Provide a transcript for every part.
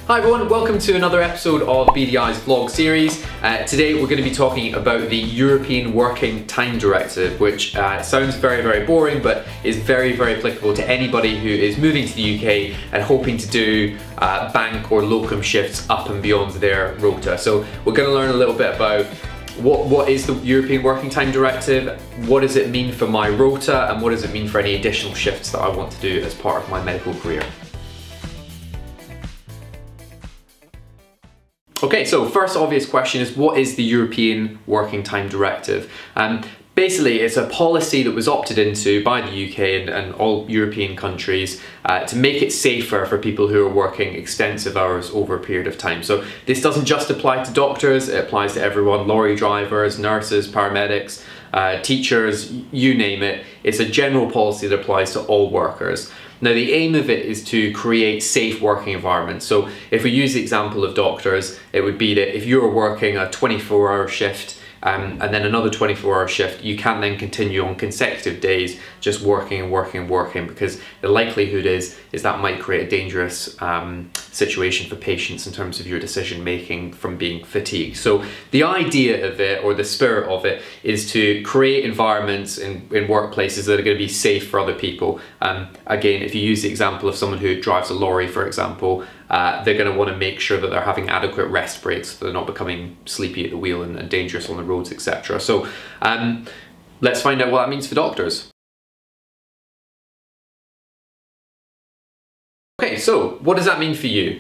Hi everyone, welcome to another episode of BDI's vlog series. Today we're going to be talking about the European Working Time Directive, which sounds very boring, but is very applicable to anybody who is moving to the UK and hoping to do bank or locum shifts up and beyond their rota. So we're going to learn a little bit about what is the European Working Time Directive, what does it mean for my rota, and what does it mean for any additional shifts that I want to do as part of my medical career. Okay, so first obvious question is, what is the European Working Time Directive? Basically, it's a policy that was opted into by the UK and all European countries to make it safer for people who are working extensive hours over a period of time. So this doesn't just apply to doctors, it applies to everyone, lorry drivers, nurses, paramedics, teachers, you name it. It's a general policy that applies to all workers. Now, the aim of it is to create safe working environments. So if we use the example of doctors, it would be that if you're working a 24-hour shift and then another 24-hour shift, you can't then continue on consecutive days just working and working, because the likelihood is that might create a dangerous situation for patients in terms of your decision making from being fatigued. So the idea of it, or the spirit of it, is to create environments in workplaces that are going to be safe for other people. Again, if you use the example of someone who drives a lorry, for example, they're going to want to make sure that they're having adequate rest breaks so they're not becoming sleepy at the wheel and dangerous on the roads, etc. So let's find out what that means for doctors. Okay, so what does that mean for you?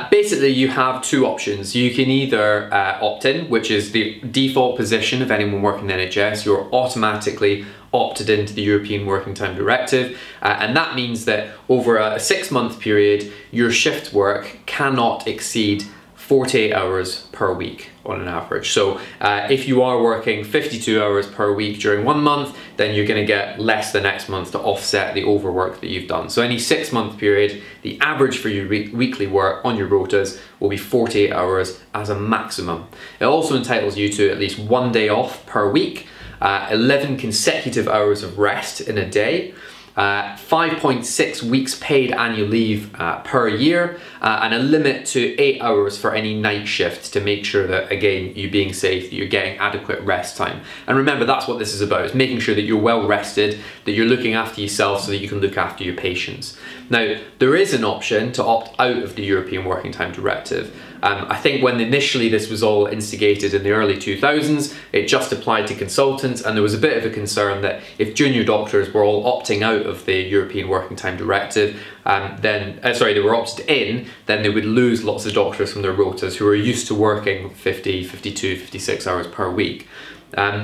Basically, you have two options. You can either opt in, which is the default position of anyone working in the NHS. You're automatically opted into the European Working Time Directive, and that means that over a 6-month period, your shift work cannot exceed 48 hours per week on an average. So if you are working 52 hours per week during 1 month, then you're going to get less the next month to offset the overwork that you've done. So any 6-month period, the average for your weekly work on your rotas will be 48 hours as a maximum. It also entitles you to at least 1 day off per week, 11 consecutive hours of rest in a day, 5.6 weeks paid annual leave per year, and a limit to 8 hours for any night shifts to make sure that, again, you being safe, that you're getting adequate rest time. And remember, that's what this is about, is making sure that you're well rested, that you're looking after yourself so that you can look after your patients. Now, there is an option to opt out of the European Working Time Directive. I think when initially this was all instigated in the early 2000s, it just applied to consultants, and there was a bit of a concern that if junior doctors were all opting out of the European Working Time Directive, they were opted in, then they would lose lots of doctors from their rotas who are used to working 50, 52, 56 hours per week.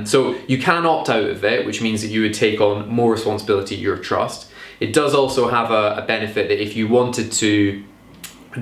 So you can opt out of it, which means that you would take on more responsibility at your trust. It does also have a benefit that if you wanted to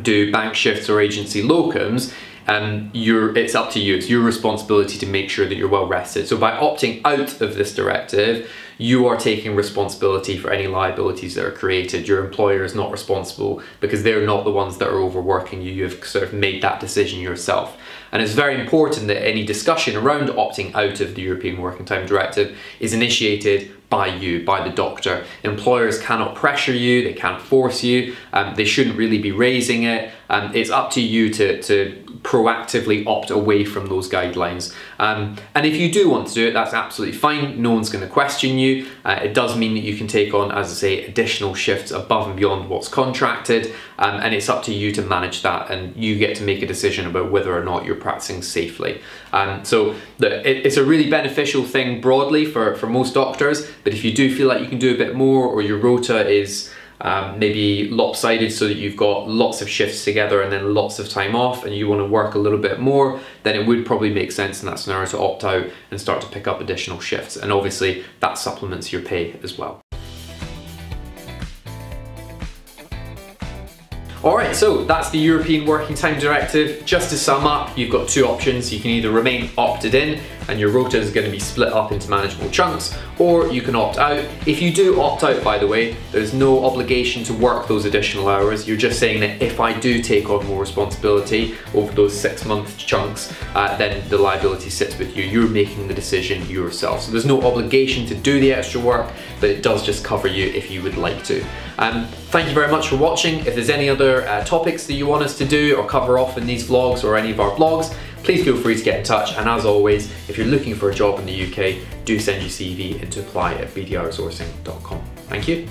do bank shifts or agency locums, it's up to you. It's your responsibility to make sure that you're well rested. So by opting out of this directive, you are taking responsibility for any liabilities that are created. Your employer is not responsible because they're not the ones that are overworking you. You've sort of made that decision yourself. And it's very important that any discussion around opting out of the European Working Time Directive is initiated by you, by the doctor. Employers cannot pressure you, they can't force you, they shouldn't really be raising it. It's up to you to proactively opt away from those guidelines. And if you do want to do it, that's absolutely fine. No one's going to question you. It does mean that you can take on, as I say, additional shifts above and beyond what's contracted, and it's up to you to manage that, and you get to make a decision about whether or not you're practicing safely. So it's a really beneficial thing broadly for most doctors, but if you do feel like you can do a bit more, or your rota is maybe lopsided so that you've got lots of shifts together and then lots of time off, and you want to work a little bit more, then it would probably make sense in that scenario to opt out and start to pick up additional shifts. And obviously that supplements your pay as well. Alright, so that's the European Working Time Directive. Just to sum up, you've got two options. You can either remain opted in and your rota is going to be split up into manageable chunks, or you can opt out. If you do opt out, by the way, there's no obligation to work those additional hours. You're just saying that if I do take on more responsibility over those 6-month chunks, then the liability sits with you. You're making the decision yourself. So there's no obligation to do the extra work, but it does just cover you if you would like to. Thank you very much for watching. If there's any other topics that you want us to do or cover off in these vlogs or any of our blogs, please feel free to get in touch. And as always, if you're looking for a job in the UK, do send your CV in to apply at bdiresourcing.com. Thank you.